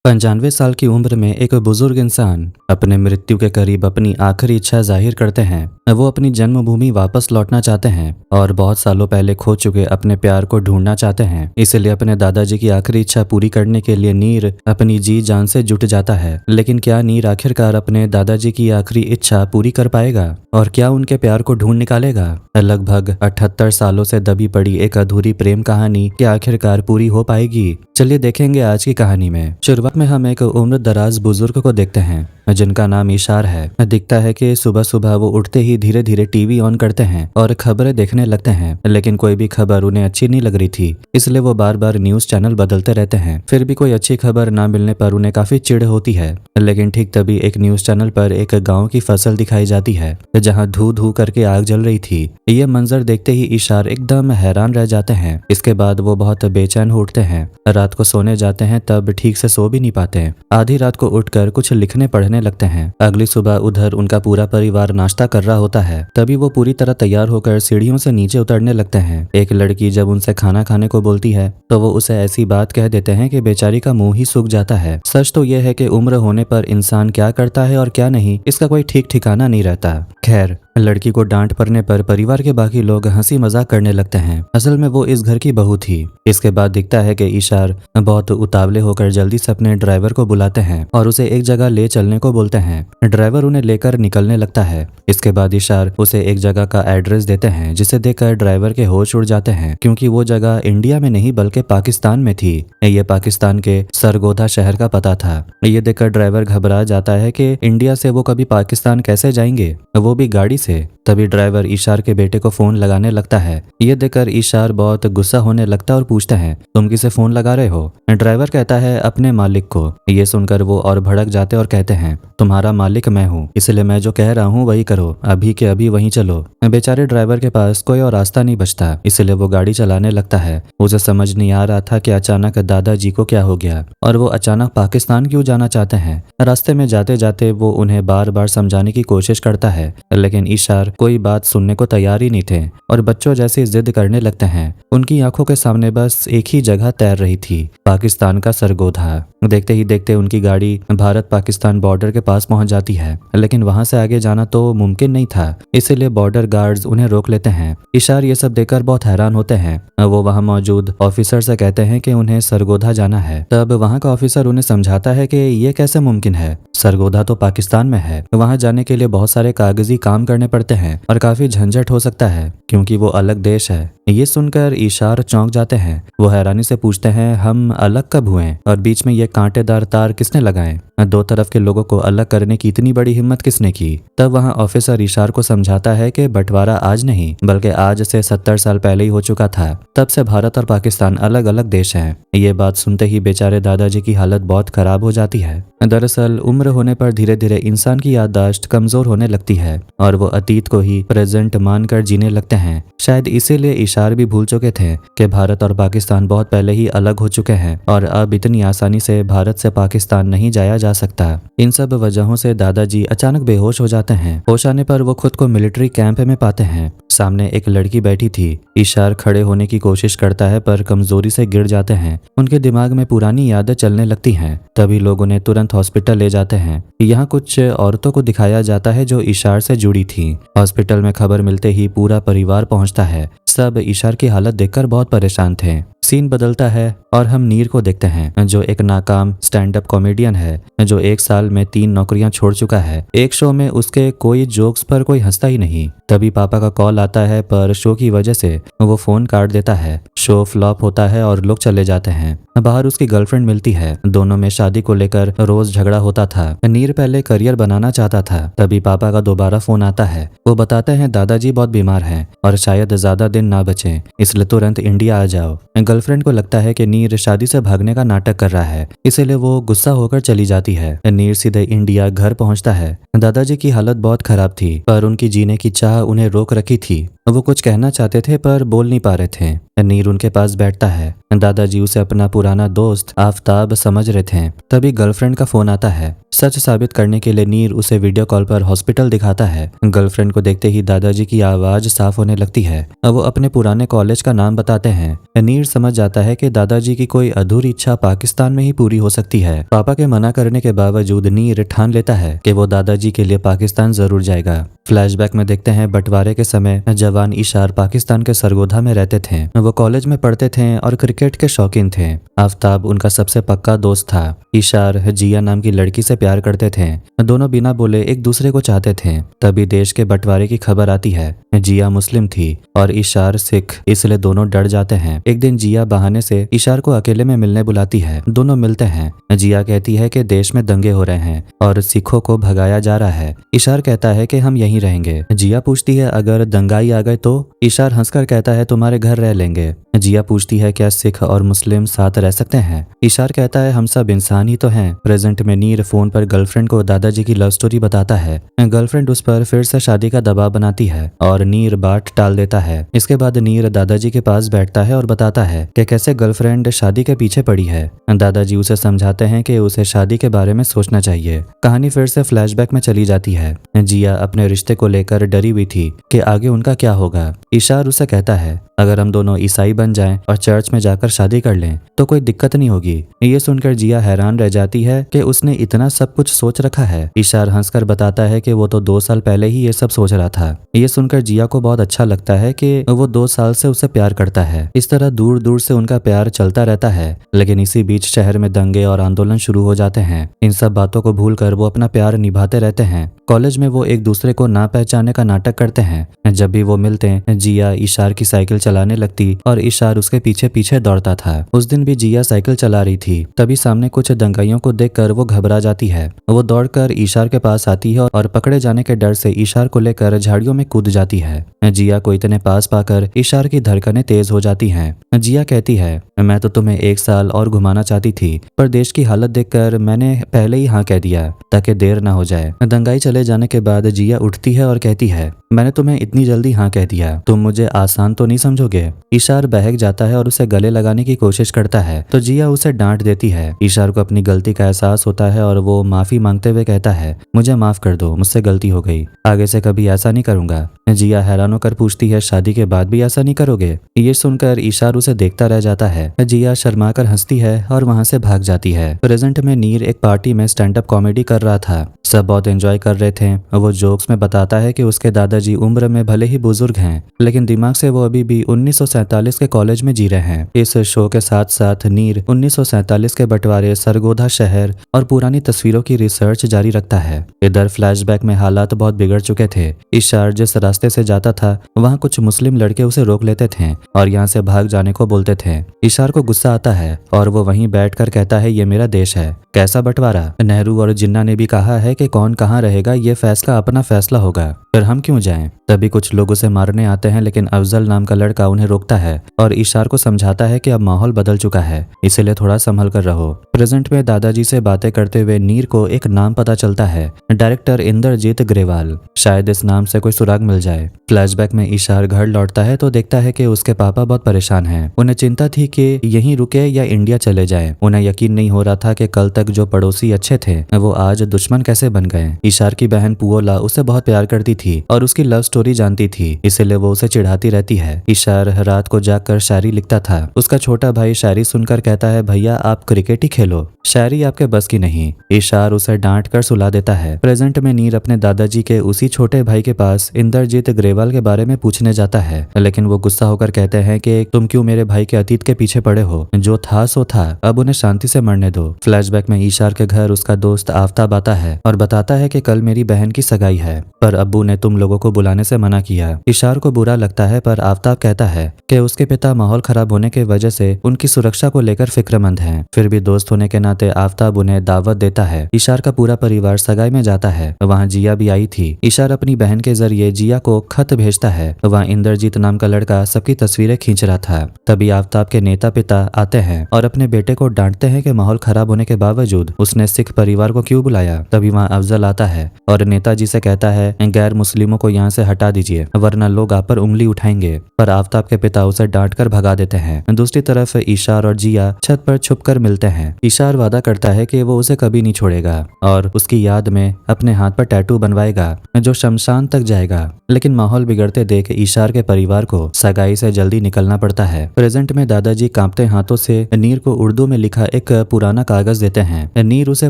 95 साल की उम्र में एक बुजुर्ग इंसान अपने मृत्यु के करीब अपनी आखिरी इच्छा जाहिर करते हैं। वो अपनी जन्मभूमि वापस लौटना चाहते हैं और बहुत सालों पहले खो चुके अपने प्यार को ढूंढना चाहते हैं। इसलिए अपने दादाजी की आखिरी इच्छा पूरी करने के लिए नीर अपनी जी जान से जुट जाता है। लेकिन क्या नीर आखिरकार अपने दादाजी की आखिरी इच्छा पूरी कर पाएगा और क्या उनके प्यार को ढूंढ निकालेगा? लगभग 78 सालों से दबी पड़ी एक अधूरी प्रेम कहानी क्या आखिरकार पूरी हो पाएगी? चलिए देखेंगे आज की कहानी में। शुरुआत में हम एक उम्र दराज बुजुर्ग को देखते हैं जिनका नाम इशार है। दिखता है कि सुबह सुबह वो उठते ही धीरे धीरे टीवी ऑन करते हैं और खबरें देखने लगते हैं, लेकिन कोई भी खबर उन्हें अच्छी नहीं लग रही थी, इसलिए वो बार बार न्यूज चैनल बदलते रहते हैं। फिर भी कोई अच्छी खबर ना मिलने पर उन्हें काफी चिढ़ होती है। लेकिन ठीक तभी एक न्यूज चैनल पर एक गाँव की फसल दिखाई जाती है जहाँ धू धू करके आग जल रही थी। ये मंजर देखते ही इशार एकदम हैरान रह जाते हैं। इसके बाद वो बहुत बेचैन हो उठते हैं। रात को सोने जाते हैं तब ठीक से सो भी नहीं पाते। आधी रात को उठकर कुछ लिखने पढ़ने लगते हैं। अगली सुबह उधर उनका पूरा परिवार नाश्ता कर रहा होता है। तभी वो पूरी तरह तैयार होकर सीढ़ियों से नीचे उतरने लगते हैं। एक लड़की जब उनसे खाना खाने को बोलती है तो वो उसे ऐसी बात कह देते हैं कि बेचारी का मुंह ही सूख जाता है। सच तो यह है कि उम्र होने पर इंसान क्या करता है और क्या नहीं, इसका कोई ठीक ठिकाना नहीं रहता। खैर, लड़की को डांट पड़ने पर परिवार के बाकी लोग हंसी मजाक करने लगते हैं। असल में वो इस घर की बहू थी। इसके बाद दिखता है कि इशार बहुत उतावले होकर जल्दी से अपने ड्राइवर को बुलाते हैं और उसे एक जगह ले चलने को बोलते हैं। ड्राइवर उन्हें लेकर निकलने लगता है। इसके बाद इशार उसे एक जगह का एड्रेस देते हैं जिसे देखकर ड्राइवर के होश उड़ जाते हैं, क्योंकि वो जगह इंडिया में नहीं बल्कि पाकिस्तान में थी। ये पाकिस्तान के सरगोधा शहर का पता था। ये देखकर ड्राइवर घबरा जाता है कि इंडिया से वो कभी पाकिस्तान कैसे जाएंगे, वो भी गाड़ी से। तभी ड्राइवर इशार के बेटे को फोन लगाने लगता है। ये देखकर इशार बहुत गुस्सा होने लगता है और पूछता है, तुम किसे फोन लगा रहे हो? ड्राइवर कहता है, अपने मालिक को। ये सुनकर वो और भड़क जाते और कहते हैं, तुम्हारा मालिक मैं हूँ, इसलिए मैं जो कह रहा हूँ वही करो, अभी के अभी वहीं चलो। बेचारे ड्राइवर के पास कोई और रास्ता नहीं बचता, इसलिए वो गाड़ी चलाने लगता है। उसे समझ नहीं आ रहा था कि अचानक दादाजी को क्या हो गया और वो अचानक पाकिस्तान क्यों जाना चाहते हैं। रास्ते में जाते जाते वो उन्हें बार बार समझाने की कोशिश करता है, लेकिन इशार कोई बात सुनने को तैयार ही नहीं थे और बच्चों जैसी जिद करने लगते हैं। उनकी आंखों के सामने बस एक ही जगह तैर रही थी, पाकिस्तान का सरगोधा। देखते ही देखते उनकी गाड़ी भारत पाकिस्तान बॉर्डर के पास पहुंच जाती है, लेकिन वहां से आगे जाना तो मुमकिन नहीं था, इसीलिए बॉर्डर गार्ड्स उन्हें रोक लेते हैं। इशार ये सब देखकर बहुत हैरान होते हैं। वो वहां मौजूद ऑफिसर से कहते हैं कि उन्हें सरगोधा जाना है। तब वहां का ऑफिसर उन्हें समझाता है कि ये कैसे मुमकिन है, सरगोधा तो पाकिस्तान में है। वहां जाने के लिए बहुत सारे कागजी काम करने पड़ते हैं और काफी झंझट हो सकता है, क्योंकि वो अलग देश है। ये सुनकर इशार चौंक जाते हैं। वो हैरानी से पूछते हैं, हम अलग कब हुए और बीच में ये कांटेदार तार किसने लगाए? दो तरफ के लोगों को अलग करने की इतनी बड़ी हिम्मत किसने की? तब वहां ऑफिसर इशार को समझाता है कि बंटवारा आज नहीं बल्कि आज से 70 साल पहले ही हो चुका था। तब से भारत और पाकिस्तान अलग अलग देश हैं। ये बात सुनते ही बेचारे दादाजी की हालत बहुत खराब हो जाती है। दरअसल उम्र होने पर धीरे धीरे इंसान की याददाश्त कमजोर होने लगती है और वो अतीत को ही प्रेजेंट मानकर जीने लगते हैं। शायद इसीलिए इशार भी भूल चुके थे कि भारत और पाकिस्तान बहुत पहले ही अलग हो चुके हैं और अब इतनी आसानी से भारत से पाकिस्तान नहीं जाया जा सकता। इन सब वजहों से दादाजी अचानक बेहोश हो जाते हैं। होश आने पर वो खुद को मिलिट्री कैंप में पाते हैं। सामने एक लड़की बैठी थी। इशार खड़े होने की कोशिश करता है पर कमजोरी से गिर जाते हैं। उनके दिमाग में पुरानी यादें चलने लगती हैं। तभी लोग उन्हें तुरंत हॉस्पिटल ले जाते हैं। यहाँ कुछ औरतों को दिखाया जाता है जो इशार से जुड़ी थी। हॉस्पिटल में खबर मिलते ही पूरा परिवार पहुंचता है। सब इशार की हालत देखकर बहुत परेशान थे। सीन बदलता है और हम नीर को देखते हैं, जो एक नाकाम स्टैंड अप कॉमेडियन है, जो एक साल में 3 नौकरियां छोड़ चुका है। एक शो में उसके कोई जोक्स पर कोई हंसता ही नहीं। तभी पापा का कॉल आता है पर शो की वजह से वो फोन काट देता है। शो फ्लॉप होता है और लोग चले जाते हैं। बाहर उसकी गर्लफ्रेंड मिलती है। दोनों में शादी को लेकर रोज झगड़ा होता था। नीर पहले करियर बनाना चाहता था। तभी पापा का दोबारा फोन आता है। वो बताते हैं दादाजी बहुत बीमार हैं और शायद ज्यादा दिन ना बचे, इसलिए तुरंत इंडिया आ जाओ। गर्लफ्रेंड को लगता है कि नीर शादी से भागने का नाटक कर रहा है, इसीलिए वो गुस्सा होकर चली जाती है। नीर सीधे इंडिया घर पहुंचता है। दादाजी की हालत बहुत खराब थी पर उनकी जीने की चाह उन्हें रोक रखी थी। वो कुछ कहना चाहते थे पर बोल नहीं पा रहे थे। नीर उनके पास बैठता है। दादाजी उसे अपना पुराना दोस्त आफताब समझ रहे थे। तभी गर्लफ्रेंड का फोन आता है। सच साबित करने के लिए नीर उसे वीडियो कॉल पर हॉस्पिटल दिखाता है। गर्लफ्रेंड को देखते ही दादाजी की आवाज साफ होने लगती है। वो अपने पुराने कॉलेज का नाम बताते हैं। नीर समझ जाता है कि दादाजी की कोई अधूरी इच्छा पाकिस्तान में ही पूरी हो सकती है। पापा के मना करने के बावजूद नीर ठान लेता है कि वो दादाजी के लिए पाकिस्तान जरूर जाएगा। फ्लैशबैक में देखते हैं बंटवारे के समय जवान इशार पाकिस्तान के सरगोधा में रहते थे। वो कॉलेज में पढ़ते थे और क्रिकेट के शौकीन थे। आफताब उनका सबसे पक्का दोस्त था। इशार जिया नाम की लड़की से प्यार करते थे। दोनों बिना बोले एक दूसरे को चाहते थे। तभी देश के बंटवारे की खबर आती है। जिया मुस्लिम थी और इशार सिख, इसलिए दोनों डर जाते हैं। एक दिन जिया बहाने से इशार को अकेले में मिलने बुलाती है। दोनों मिलते हैं। जिया कहती है कि देश में दंगे हो रहे हैं और सिखों को भगाया जा रहा है। इशार कहता है कि हम यहीं रहेंगे। जिया पूछती है अगर दंगाई आ गए तो? इशार हंसकर कहता है तुम्हारे घर रह लेंगे। जिया पूछती है क्या सिख और मुस्लिम साथ रह सकते हैं? इशार कहता है हम सब इंसान ही तो हैं। प्रेजेंट में नीर फोन पर गर्लफ्रेंड को दादाजी की लव स्टोरी बताता है। गर्लफ्रेंड उस पर फिर से शादी का दबाव बनाती है और नीर बात टाल देता है। इसके बाद नीर दादाजी के पास बैठता है और बताता है कि कैसे गर्लफ्रेंड शादी के पीछे पड़ी है। दादाजी उसे समझाते हैं कि उसे शादी के बारे में सोचना चाहिए। कहानी फिर से फ्लैशबैक में चली जाती है। जिया अपने रिश्ते को लेकर डरी हुई थी कि आगे उनका क्या होगा। इशार उसे कहता है अगर हम दोनों ईसाई बन जाएं और चर्च में जाकर शादी कर लें तो कोई दिक्कत नहीं होगी। ये सुनकर जिया हैरान रह जाती है कि उसने इतना सब कुछ सोच रखा है। इशार हंसकर बताता है कि वो तो 2 साल पहले ही ये सब सोच रहा था। ये सुनकर जिया को बहुत अच्छा लगता है कि वो 2 साल से उसे प्यार करता है। इस तरह दूर दूर से उनका प्यार चलता रहता है। लेकिन इसी बीच शहर में दंगे और आंदोलन शुरू हो जाते हैं। इन सब बातों को भूलकर वो अपना प्यार निभाते रहते हैं। कॉलेज में वो एक दूसरे को ना पहचानने का नाटक करते हैं। जब भी वो मिलते हैं जिया इशार की साइकिल चलाने लगती और इशार उसके पीछे पीछे दौड़ता था। उस दिन भी जिया साइकिल चला रही थी। तभी सामने कुछ दंगाइयों को देखकर वो घबरा जाती है। वो दौड़कर इशार के पास आती है और पकड़े जाने के डर से इशार को लेकर झाड़ियों में कूद जाती है। जिया को इतने पास पाकर इशार की धड़कनें तेज हो जाती हैं। जिया कहती है मैं तो तुम्हें 1 साल और घुमाना चाहती थी पर देश की हालत देखकर मैंने पहले ही हाँ कह दिया ताकि देर ना हो जाए। दंगाई चले जाने के बाद जिया उठती है और कहती है मैंने तुम्हें इतनी जल्दी हाँ कह दिया, तुम मुझे आसान तो नहीं समझोगे। इशार बहक जाता है और उसे गले लगाने की कोशिश करता है तो जिया उसे डांट देती है। इशार को अपनी गलती का एहसास होता है और वो माफी मांगते हुए कहता है मुझे माफ कर दो, मुझसे गलती हो गई, आगे से कभी ऐसा नहीं करूंगा। जिया हैरान होकर पूछती है शादी के बाद भी ऐसा नहीं करोगे? ये सुनकर इशार उसे देखता रह जाता है। जिया शर्मा कर हंसती है और वहां से भाग जाती है। प्रेजेंट में नीर एक पार्टी में स्टैंड अप कॉमेडी कर रहा था। सब बहुत एंजॉय कर रहे थे। वो जोक्स में बताता है कि उसके दादाजी उम्र में भले ही बुजुर्ग हैं लेकिन दिमाग से वो अभी भी 1947 के कॉलेज में जी रहे हैं। इस शो के साथ साथ नीर 1947 के बंटवारे, सरगोधा शहर और पुरानी तस्वीरों की रिसर्च जारी रखता है। इधर फ्लैशबैक में हालात बहुत बिगड़ चुके थे। इशार जिस रास्ते से जाता था वहाँ कुछ मुस्लिम लड़के उसे रोक लेते थे और यहाँ से भाग जाने को बोलते थे। इशार को गुस्सा आता है और वो वहीं बैठकर कहता है ये मेरा देश है, कैसा बंटवारा? नेहरू और जिन्ना ने भी कहा है कि कौन कहाँ रहेगा ये फैसला अपना फैसला होगा, फिर हम क्यों जाएं? तभी कुछ लोग उसे मारने आते हैं लेकिन अफजल नाम का लड़का उन्हें रोकता है और इशार को समझाता है कि अब माहौल बदल चुका है, इसलिए थोड़ा संभल कर रहो। प्रेजेंट में दादाजी से बातें करते हुए नीर को एक नाम पता चलता है, डायरेक्टर इंद्रजीत ग्रेवाल। शायद इस नाम से कोई सुराग मिल जाए। फ्लैशबैक में इशार घर लौटता है तो देखता है कि उसके पापा बहुत परेशान हैं। उन्हें चिंता थी कि यहीं रुके या इंडिया चले जाएं। उन्हें यकीन नहीं हो रहा था कि कल तक जो पड़ोसी अच्छे थे वो आज दुश्मन कैसे बन गए। इशार की बहन पुओला उसे बहुत प्यार करती थी और उसकी लव स्टोरी जानती थी, इसलिए वो उसे चिढ़ाती रहती है। इशार रात को जाकर शायरी लिखता था। उसका छोटा भाई शायरी सुनकर कहता है भैया आप क्रिकेट ही खेलो, शायरी आपके बस की नहीं। इशार उसे डांट कर सुला देता है। प्रेजेंट में नीर अपने दादाजी के उसी छोटे भाई के पास इंद्रजीत ग्रेवाल के बारे में पूछने जाता है लेकिन वो गुस्सा होकर कहते हैं कि तुम क्यों मेरे भाई के अतीत के पीछे पड़े हो, जो था सो था, अब उन्हें शांति से मरने दो। फ्लैशबैक में इशार के घर उसका दोस्त आफताब आता है और बताता है कि कल मेरी बहन की सगाई है पर अब्बू ने तुम लोगों को बुलाने से मना किया। इशार को बुरा लगता है पर आफताब कहता है कि उसके पिता माहौल खराब होने की वजह से उनकी सुरक्षा को लेकर फिक्रमंद हैं। फिर भी दोस्त होने के नाते नाते आफताब उन्हें दावत देता है। इशार का पूरा परिवार सगाई में जाता है। वहाँ जिया भी आई थी। इशार अपनी बहन के जरिए जिया को खत भेजता है। वहाँ इंद्रजीत नाम का लड़का सबकी तस्वीरें खींच रहा था। तभी आफताब के नेता पिता आते हैं और अपने बेटे को डांटते हैं कि माहौल खराब होने के बावजूद उसने सिख परिवार को क्यों बुलाया। तभी वहाँ अफजल आता है और नेताजी से कहता है गैर मुस्लिमों को यहाँ से हटा दीजिए वरना लोग आप पर उंगली उठाएंगे, पर आफताब के पिता उसे डांट कर भगा देते हैं। दूसरी तरफ इशार और जिया छत पर छुप कर मिलते हैं। इशार वादा करता है कि वो उसे कभी नहीं छोड़ेगा और उसकी याद में अपने हाथ पर टैटू बनवाएगा जो शमशान तक जाएगा। लेकिन माहौल बिगड़ते देख इशार के परिवार को सगाई से जल्दी निकलना पड़ता है। प्रेजेंट में दादाजी कांपते हाथों से नीर को उर्दू में लिखा एक पुराना कागज देते हैं। नीर उसे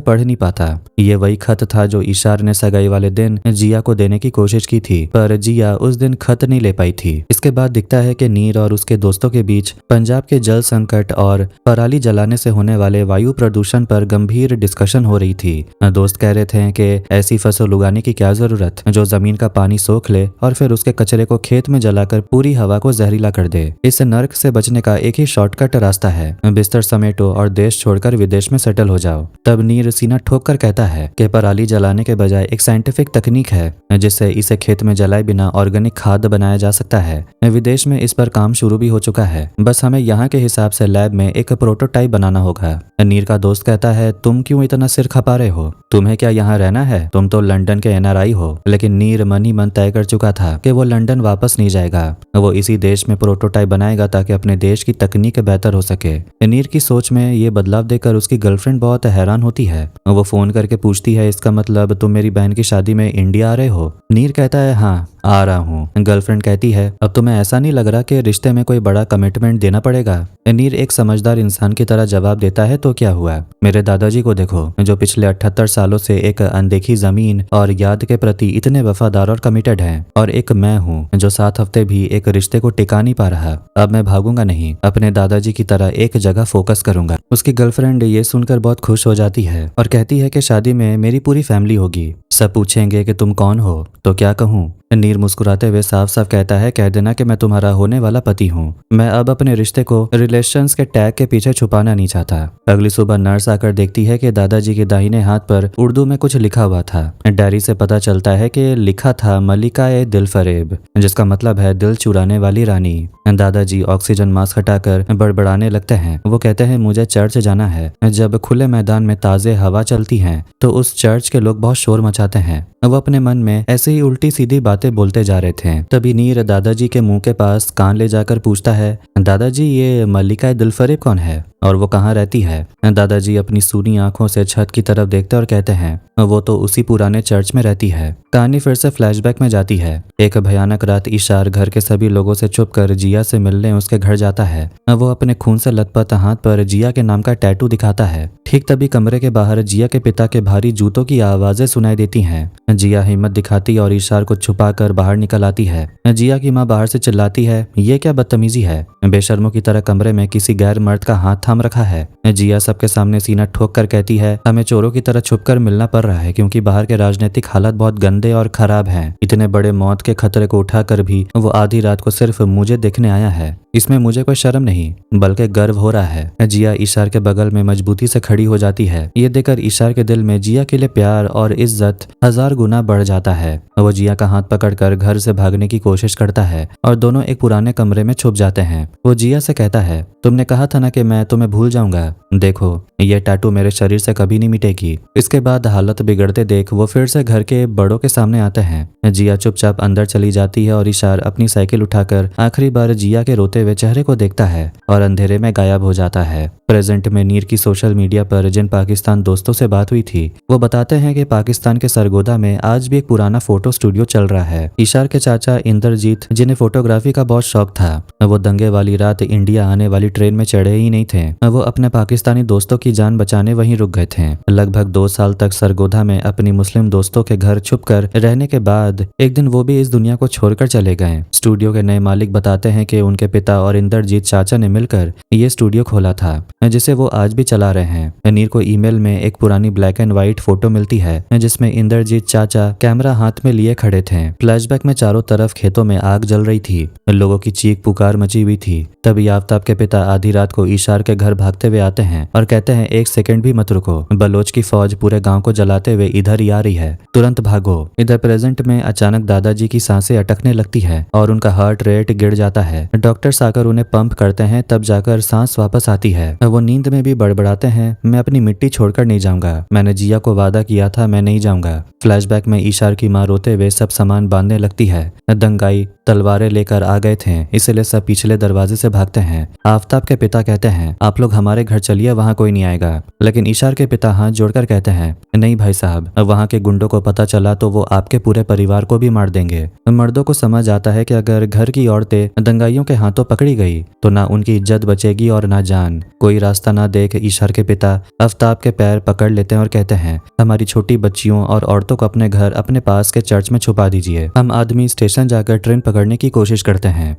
पढ़ नहीं पाता। ये वही खत था जो इशार ने सगाई वाले दिन जिया को देने की कोशिश की थी, पर जिया उस दिन खत नहीं ले पाई थी। इसके बाद दिखता है कि नीर और उसके दोस्तों के बीच पंजाब के जल संकट और पराली जलाने से होने वाले वायु प्रदूषण पर गंभीर डिस्कशन हो रही थी। दोस्त कह रहे थे कि ऐसी फसल उगाने की क्या जरूरत जो जमीन का पानी सोख ले और फिर उसके कचरे को खेत में जलाकर पूरी हवा को जहरीला कर दे। इस नर्क से बचने का एक ही शॉर्टकट रास्ता है, बिस्तर समेटो और देश छोड़कर विदेश में सेटल हो जाओ। तब नीर सीना ठोक कर कहता है कि पराली जलाने के बजाय एक साइंटिफिक तकनीक है जिससे इसे खेत में जलाए बिना ऑर्गेनिक खाद बनाया जा सकता है। विदेश में इस पर काम शुरू भी हो चुका है, बस हमें यहाँ के हिसाब से लैब में एक प्रोटोटाइप बनाना होगा। नीर का दोस्त कहता है तुम क्यों इतना सिर खपा रहे हो, तुम्हें क्या यहाँ रहना है, तुम तो लंदन के NRI हो। लेकिन नीर मन ही मन तय कर चुका था कि वो लंदन वापस नहीं जाएगा, वो इसी देश में प्रोटोटाइप बनाएगा ताकि अपने देश की तकनीक बेहतर हो सके। नीर की सोच में ये बदलाव देखकर उसकी गर्लफ्रेंड बहुत हैरान होती है। वो फोन करके पूछती है इसका मतलब तुम मेरी बहन की शादी में इंडिया आ रहे हो। नीर कहता है हाँ आ रहा हूँ। गर्लफ्रेंड कहती है अब तुम्हें ऐसा नहीं लग रहा कि रिश्ते में कोई बड़ा कमिटमेंट देना पड़ेगा। नीर एक समझदार इंसान की तरह जवाब देता है तो क्या हुआ, मेरे दादाजी को देखो जो पिछले 78 सालों से एक अनदेखी जमीन और याद के प्रति इतने वफादार और कमिटेड हैं, और एक मैं हूँ जो 7 हफ्ते भी एक रिश्ते को टिका नहीं पा रहा। अब मैं भागूंगा नहीं, अपने दादाजी की तरह एक जगह फोकस करूंगा। उसकी गर्लफ्रेंड ये सुनकर बहुत खुश हो जाती है और कहती है कि शादी में मेरी पूरी फैमिली होगी, सब पूछेंगे कि तुम कौन हो, तो क्या कहूँ। नीर मुस्कुराते हुए साफ साफ कहता है कह देना कि मैं तुम्हारा होने वाला पति हूँ। मैं अब अपने रिश्ते को रिलेशंस के टैग के पीछे छुपाना नहीं चाहता। अगली सुबह नर्स आकर देखती है कि दादाजी के दाहिने हाथ पर उर्दू में कुछ लिखा हुआ था। डायरी से पता चलता है कि लिखा था मलिका ए दिल फरेब, जिसका मतलब है दिल चुराने वाली रानी। दादाजी ऑक्सीजन मास्क हटाकर बड़बड़ाने लगते हैं। वो कहते हैं मुझे चर्च जाना है। जब खुले मैदान में ताजे हवा चलती है तो उस चर्च के लोग बहुत शोर मचाते हैं। वो अपने मन में ऐसे ही उल्टी सीधी बातें बोलते जा रहे थे। तभी नीर दादाजी के मुंह के पास कान ले जाकर पूछता है दादाजी ये मल्लिका दिलफरेब कौन है और वो कहाँ रहती है। दादाजी अपनी सूनी आंखों से छत की तरफ देखते और कहते हैं वो तो उसी पुराने चर्च में रहती है। कहानी फिर से फ्लैशबैक में जाती है। एक भयानक रात इशार घर के सभी लोगों से छुपकर जिया से मिलने उसके घर जाता है। वो अपने खून से लथपथ हाथ पर जिया के नाम का टैटू दिखाता है। ठीक तभी कमरे के बाहर जिया के पिता के भारी जूतों की आवाजें सुनाई देती हैं। जिया हिम्मत दिखाती और इशार को छुपाकर बाहर निकल आती है। जिया की माँ बाहर से चिल्लाती है ये क्या बदतमीजी है, बेशर्मों की तरह कमरे में किसी गैर मर्द का हाथ थाम रखा है। जिया सबके सामने सीना ठोक कर कहती है हमें चोरों की तरह छुपकर मिलना पड़ रहा है क्योंकि बाहर के राजनीतिक हालात बहुत गंदे और खराब हैं। इतने बड़े मौत के खतरे को उठाकर भी वो आधी रात को सिर्फ मुझे देखने आया है। इसमें मुझे कोई शर्म नहीं बल्कि गर्व हो रहा है। जिया इशार के बगल में मजबूती से खड़ी हो जाती है। ये देखकर इशार के दिल में जिया के लिए प्यार और इज्जत 1000 गुना बढ़ जाता है। वो जिया का हाथ पकड़कर घर से भागने की कोशिश करता है और दोनों एक पुराने कमरे में छुप जाते हैं। वो जिया से कहता है तुमने कहा था ना कि मैं तुम्हें भूल जाऊंगा, देखो ये टैटू मेरे शरीर से कभी नहीं मिटेगी। इसके बाद हालत बिगड़ते देख वो फिर से घर के बड़ों के सामने आते हैं। जिया चुपचाप अंदर चली जाती है और इशार अपनी साइकिल उठाकर आखिरी बार जिया के रोते हुए चेहरे को देखता है और अंधेरे में गायब हो जाता है। प्रेजेंट में नीर की सोशल मीडिया पर जिन पाकिस्तान दोस्तों से बात हुई थी वो बताते हैं कि पाकिस्तान के सरगोदा में आज भी एक पुराना फोटो स्टूडियो चल रहा है। इशार के चाचा इंद्रजीत जिन्हें फोटोग्राफी का बहुत शौक था, वो दंगे वाली रात इंडिया आने वाली ट्रेन में चढ़े ही नहीं थे। वो अपने पाकिस्तानी दोस्तों की जान बचाने वहीं रुक गए थे। लगभग 2 साल तक सरगोदा में अपनी मुस्लिम दोस्तों के घर छुपकर रहने के बाद एक दिन वो भी इस दुनिया को छोड़कर चले गए। स्टूडियो के नए मालिक बताते हैं कि उनके पिता पिता और इंद्रजीत चाचा ने मिलकर ये स्टूडियो खोला था, जिसे वो आज भी चला रहे हैं। नीर को ईमेल में एक पुरानी ब्लैक एंड व्हाइट फोटो मिलती है जिसमें इंद्रजीत चाचा कैमरा हाथ में लिए खड़े थे। फ्लैशबैक में चारों तरफ खेतों में आग जल रही थी, लोगों की चीख पुकार मची हुई थी। तभी आफ्ताब के पिता आधी रात को ईशार के घर भागते हुए आते हैं और कहते हैं, एक सेकंड भी मत रुको, बलोच की फौज पूरे गांव को जलाते हुए इधर ही आ रही है, तुरंत भागो। इधर प्रेजेंट में अचानक दादाजी की सांसें अटकने लगती है और उनका हार्ट रेट गिर जाता है। डॉक्टर्स आकर उन्हें पंप करते हैं, तब जाकर सांस वापस आती है। वो नींद में भी बड़बड़ाते हैं, मैं अपनी मिट्टी छोड़कर नहीं जाऊंगा, मैंने जिया को वादा किया था, मैं नहीं जाऊंगा। फ्लैशबैक में ईशार की मां रोते हुए सब सामान बांधने लगती है। दंगाई तलवारें लेकर आ गए थे, इसलिए सब पिछले दरवाजे से भागते हैं। आफ्ताब के पिता कहते हैं, आप लोग हमारे घर चलिए, वहां कोई नहीं आएगा। लेकिन ईशार के पिता हाथ जोड़कर कहते हैं, नहीं भाई साहब, वहां के गुंडों को पता चला तो वो आपके पूरे परिवार को भी मार देंगे। मर्दों को समझ आता है कि अगर घर की औरतें दंगाइयों के हाथों पकड़ी गई तो ना उनकी इज्जत बचेगी और ना जान। कोई रास्ता ना देख ईशार के पिता आफ्ताब के पैर पकड़ लेते हैं और कहते हैं, हमारी छोटी बच्चियों और औरतों को अपने घर अपने पास के चर्च में छुपा दीजिए। हम आदमी स्टेशन जाकर ट्रेन पकड़ने की कोशिश करते हैं।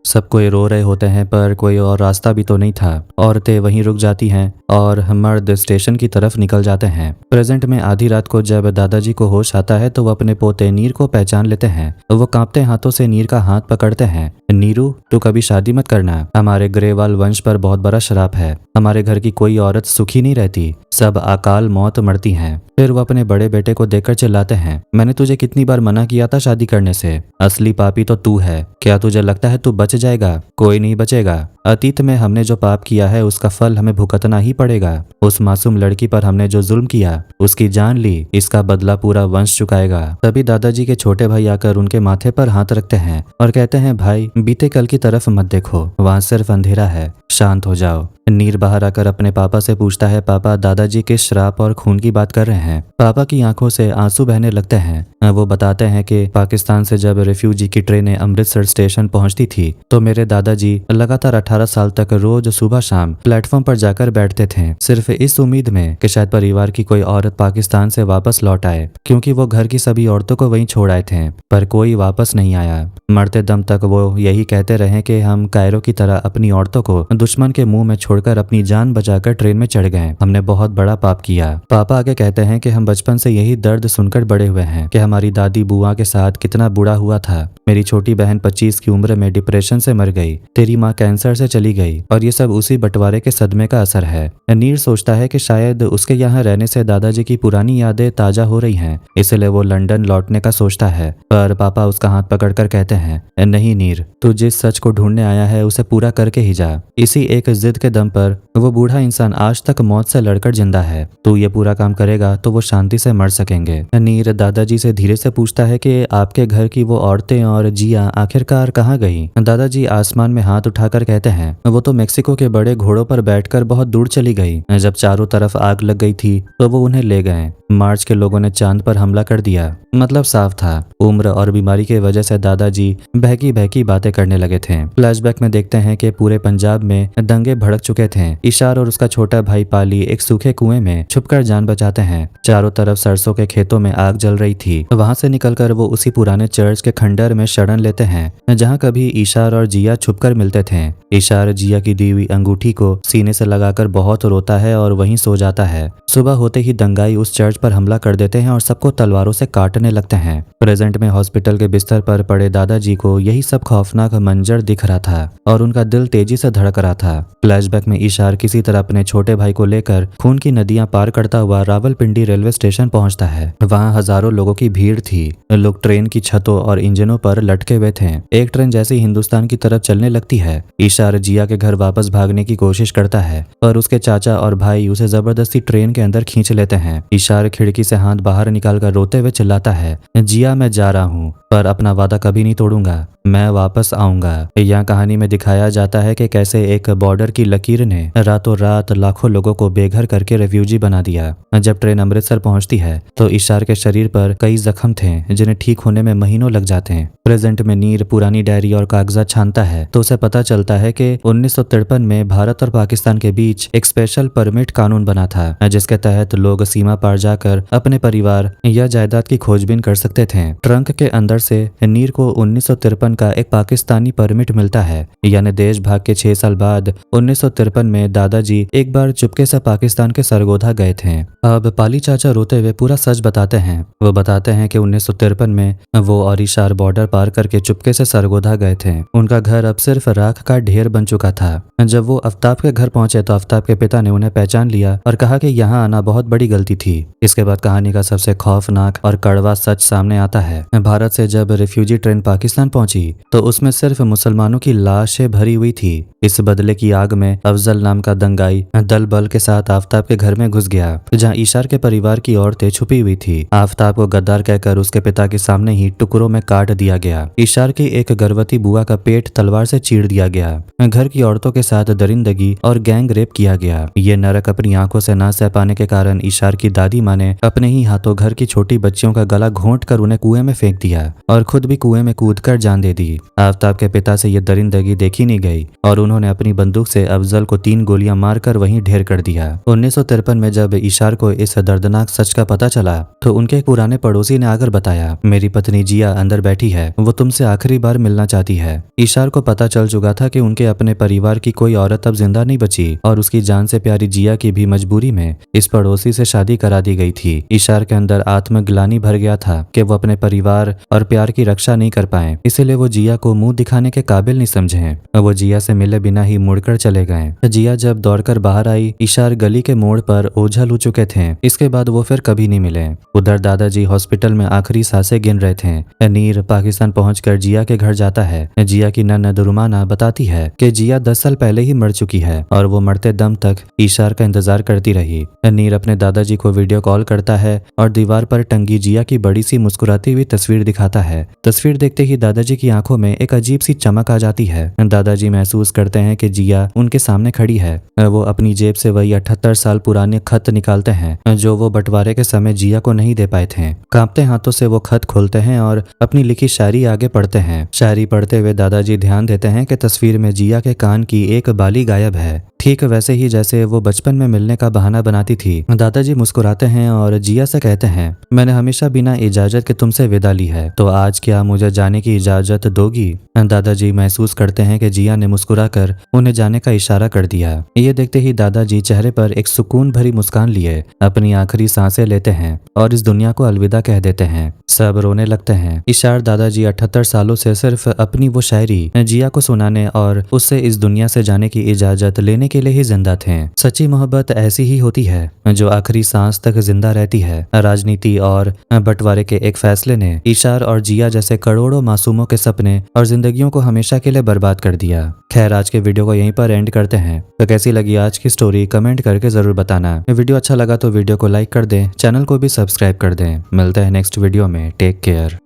सब कोई रो रहे होते हैं, पर कोई और रास्ता भी तो नहीं था। औरतें वहीं रुक जाती हैं और मर्द स्टेशन की तरफ निकल जाते हैं। प्रेजेंट में आधी रात को जब दादाजी को होश आता है तो वो अपने पोते नीर को पहचान लेते हैं। वो कांपते हाथों से नीर का हाथ पकड़ते हैं। नीरू, तू कभी शादी मत करना, हमारे ग्रेवाल वंश पर बहुत बड़ा श्राप है। हमारे घर की कोई औरत सुखी नहीं रहती, सब अकाल मौत मरती हैं। फिर वो अपने बड़े बेटे को देखकर चिल्लाते हैं, मैंने तुझे कितनी बार मना किया था शादी करने से, असली पापी तो तू है। क्या तुझे लगता है तू बच जाएगा? कोई नहीं बचेगा। अतीत में हमने जो पाप किया है उसका फल हमें भुगतना ही पड़ेगा। उस मासूम लड़की पर हमने जो जुल्म किया, उसकी जान ली, इसका बदला पूरा वंश चुकाएगा। तभी दादाजी के छोटे भाई आकर उनके माथे पर हाथ रखते हैं और कहते हैं, भाई बीते कल की तरफ मत देखो, वहां सिर्फ अंधेरा है, शांत हो जाओ। नीर बाहर आकर अपने पापा से पूछता है, पापा दादाजी किस श्राप और खून की बात कर रहे हैं? पापा की आंखों से आंसू बहने लगते हैं। वो बताते हैं कि पाकिस्तान से जब रेफ्यूजी की ट्रेनें अमृतसर स्टेशन पहुंचती थी तो मेरे दादाजी लगातार 18 साल तक रोज सुबह शाम प्लेटफॉर्म पर जाकर बैठते थे, सिर्फ इस उम्मीद में कि शायद परिवार की कोई औरत पाकिस्तान से वापस लौट आए, क्योंकि वो घर की सभी औरतों को वहीं छोड़ आए थे। पर कोई वापस नहीं आया। मरते दम तक वो यही कहते रहे कि हम कायरो की तरह अपनी औरतों को दुश्मन के मुंह में छोड़कर अपनी जान बचाकर ट्रेन में चढ़ गए। हमने बहुत बड़ा पाप किया। पापा आगे कहते हैं कि हम बचपन से यही दर्द सुनकर बड़े हुए हैं कि हमारी दादी बुआ के साथ कितना बुरा हुआ था। मेरी छोटी बहन 25 की उम्र में डिप्रेशन से मर गई, तेरी माँ कैंसर से चली गई, और ये सब उसी बंटवारे के सदमे का असर है। नीर सोचता है कि शायद उसके यहाँ रहने से दादाजी की पुरानी यादें ताजा हो रही हैं, इसलिए वो लंदन लौटने का सोचता है। पर पापा उसका हाथ पकड़कर कहते हैं, नहीं नीर, तू जिस सच को ढूंढने आया है उसे पूरा करके ही जा। इसी एक जिद के दम पर वो बूढ़ा इंसान आज तक मौत से लड़कर जिंदा है। तू ये पूरा काम करेगा तो वो शांति से मर सकेंगे। नीर दादाजी से धीरे से पूछता है कि आपके घर की वो औरतें और जिया आखिरकार कहाँ गई? दादाजी आसमान में हाथ उठाकर कहते हैं, वो तो मेक्सिको के बड़े घोड़ों पर बैठकर बहुत दूर चली गई। जब चारों तरफ आग लग गई थी तो वो उन्हें ले गए। मार्च के लोगों ने चांद पर हमला कर दिया। मतलब साफ था, उम्र और बीमारी की वजह से दादाजी बहकी बहकी बातें करने लगे थे। फ्लैशबैक में देखते हैं कि पूरे पंजाब में दंगे भड़क चुके थे। इशार और उसका छोटा भाई पाली एक सूखे कुएं में छुपकर जान बचाते हैं। चारों तरफ सरसों के खेतों में आग जल रही थी। वहां से निकलकर वो उसी पुराने चर्च के खंडर में शरण लेते हैं जहां कभी इशार और जिया छुपकर मिलते थे। इशार जिया की दी हुई अंगूठी को सीने से लगाकर बहुत रोता है और वहीं सो जाता है। सुबह होते ही दंगाई उस चर्च पर हमला कर देते हैं और सबको तलवारों से काटने लगते हैं। प्रेजेंट में हॉस्पिटल के बिस्तर पर पड़े दादाजी को यही सब खौफनाक मंजर दिख रहा था और उनका दिल तेजी से धड़क रहा था। फ्लैशबैक में इशार किसी तरह अपने छोटे भाई को लेकर खून की नदियां पार करता हुआ रावलपिंडी रेलवे स्टेशन पहुंचता है। वहां हजारों लोगों की भीड़ थी। लोग ट्रेन की छतों और इंजनों पर लटके हुए थे। एक ट्रेन जैसे ही हिंदुस्तान की तरफ चलने लगती है, इशार जिया के घर वापस भागने की कोशिश करता है, पर उसके चाचा और भाई उसे जबरदस्ती ट्रेन के अंदर खींच लेते हैं। इशार खिड़की से हाथ बाहर निकालकर रोते हुए चिल्लाता है, जिया मैं जा रहा हूँ, पर अपना वादा कभी नहीं तोड़ूंगा, मैं वापस आऊंगा। यहाँ कहानी में दिखाया जाता है कि कैसे एक बॉर्डर की लकीर ने रातों रात लाखों लोगों को बेघर करके रेफ्यूजी बना दिया। जब ट्रेन अमृतसर पहुंचती है तो इशार के शरीर पर कई जख्म थे जिन्हें ठीक होने में महीनों लग जाते हैं। प्रेजेंट में नीर पुरानी डायरी और कागजात छानता है तो उसे पता चलता है कि 1953 में भारत और पाकिस्तान के बीच एक स्पेशल परमिट कानून बना था, जिसके तहत लोग सीमा पार जाकर अपने परिवार या जायदाद की खोजबीन कर सकते थे। ट्रंक के अंदर से नीर को 1953 का एक पाकिस्तानी परमिट मिलता है। यानी देश भाग के 6 साल बाद 1953 में दादाजी एक बार चुपके से पाकिस्तान के सरगोधा गए थे। अब पाली चाचा रोते हुए पूरा सच बताते हैं। वो बताते हैं कि 1953 में वो और इशार बॉर्डर पार करके चुपके से सरगोधा गए थे। उनका घर अब सिर्फ राख का ढेर बन चुका था। जब वो आफ्ताब के घर पहुंचे तो आफ्ताब के पिता ने उन्हें पहचान लिया और कहा कि यहाँ आना बहुत बड़ी गलती थी। इसके बाद कहानी का सबसे खौफनाक और कड़वा सच सामने आता है। भारत से जब रिफ्यूजी ट्रेन पाकिस्तान पहुंची तो उसमें सिर्फ मुसलमानों की लाशें भरी हुई थी। इस बदले की आग में अफजल नाम का दंगाई दल बल के साथ आफ्ताब के घर में घुस गया, जहां इशार के परिवार की औरतें छुपी हुई थी। आफ्ताब को गद्दार कहकर उसके पिता के सामने ही टुकड़ों में काट दिया गया। इशार की एक गर्भवती बुआ का पेट तलवार से चीर दिया गया। घर की औरतों के साथ दरिंदगी और गैंग रेप किया गया। ये नरक अपनी आंखों से ना सह पाने के कारण इशार की दादी माँ ने अपने ही हाथों घर की छोटी बच्चियों का गला घोंट कर उन्हें कुएं में फेंक दिया और खुद भी कुएं में कूदकर जान दे दी। आफ्ताब के पिता से ये दरिंदगी देखी नहीं गई और उन्होंने अपनी बंदूक से अफजल को 3 गोलियां मारकर वहीं ढेर कर दिया। 1953 में जब इशार को इस दर्दनाक सच का पता चला तो उनके एक पुराने पड़ोसी ने आकर बताया, मेरी पत्नी जिया अंदर बैठी है, वो तुमसे आखिरी बार मिलना चाहती है। इशार को पता चल चुका था कि उनके अपने परिवार की कोई औरत अब जिंदा नहीं बची और उसकी जान से प्यारी जिया की भी मजबूरी में इस पड़ोसी से शादी करा दी गई थी। इशार के अंदर आत्मग्लानि भर गया था कि वो अपने परिवार और प्यार की रक्षा नहीं कर पाए, इसीलिए वो जिया को मुंह दिखाने के काबिल नहीं समझे। वो जिया से मिले बिना ही मुड़कर चले गए। जिया जब दौड़कर बाहर आई, इशार गली के मोड़ पर ओझल हो चुके थे। इसके बाद वो फिर कभी नहीं मिले। उधर दादाजी हॉस्पिटल में आखिरी सांसें गिन रहे थे। नीर पाकिस्तान पहुंचकर जिया के घर जाता है। जिया की नन्नद रुमाना बताती है कि जिया 10 साल पहले ही मर चुकी है और वो मरते दम तक इशार का इंतजार करती रही। नीर अपने दादाजी को वीडियो कॉल करता है और दीवार पर टंगी जिया की बड़ी सी मुस्कुराती हुई तस्वीर दिखाता है। तस्वीर देखते ही दादाजी की आंखों में एक अजीब सी चमक आ जाती है। दादाजी महसूस करते हैं कि जिया उनके सामने खड़ी है। वो अपनी जेब से वही 78 साल पुराने खत निकालते हैं जो वो बंटवारे के समय जिया को नहीं दे पाए थे। कांपते हाथों से वो खत खोलते हैं और अपनी लिखी शायरी आगे पढ़ते हैं। शायरी पढ़ते हुए दादाजी ध्यान देते हैं कि तस्वीर में जिया के कान की एक बाली गायब है, ठीक वैसे ही जैसे वो बचपन में मिलने का बहाना बनाती थी। दादाजी मुस्कुराते हैं और जिया से कहते हैं, मैंने हमेशा बिना इजाजत के तुमसे विदा ली है, तो आज क्या मुझे जाने की इजाजत दोगी? दादाजी महसूस करते हैं कि जिया ने मुस्कुराकर उन्हें जाने का इशारा कर दिया। ये देखते ही दादाजी चेहरे पर एक सुकून भरी मुस्कान लिए अपनी आखिरी सांसें लेते हैं और इस दुनिया को अलविदा कह देते हैं। सब रोने लगते हैं। इशार दादाजी 78 सालों से सिर्फ अपनी वो शायरी जिया को सुनाने और उससे इस दुनिया से जाने की इजाजत लेने के लिए ही जिंदा थे। सच्ची मोहब्बत ऐसी ही होती है जो आखिरी सांस तक जिंदा रहती है। राजनीति और बंटवारे के एक फैसले ने इशार और जिया जैसे करोड़ों मासूमों के सपने और जिंदगियों को हमेशा के लिए बर्बाद कर दिया। खैर, आज के वीडियो को यहीं पर एंड करते हैं। तो कैसी लगी आज की स्टोरी कमेंट करके जरूर बताना। वीडियो अच्छा लगा तो वीडियो को लाइक कर दें, चैनल को भी सब्सक्राइब कर दें। मिलते हैं नेक्स्ट वीडियो में। Take care.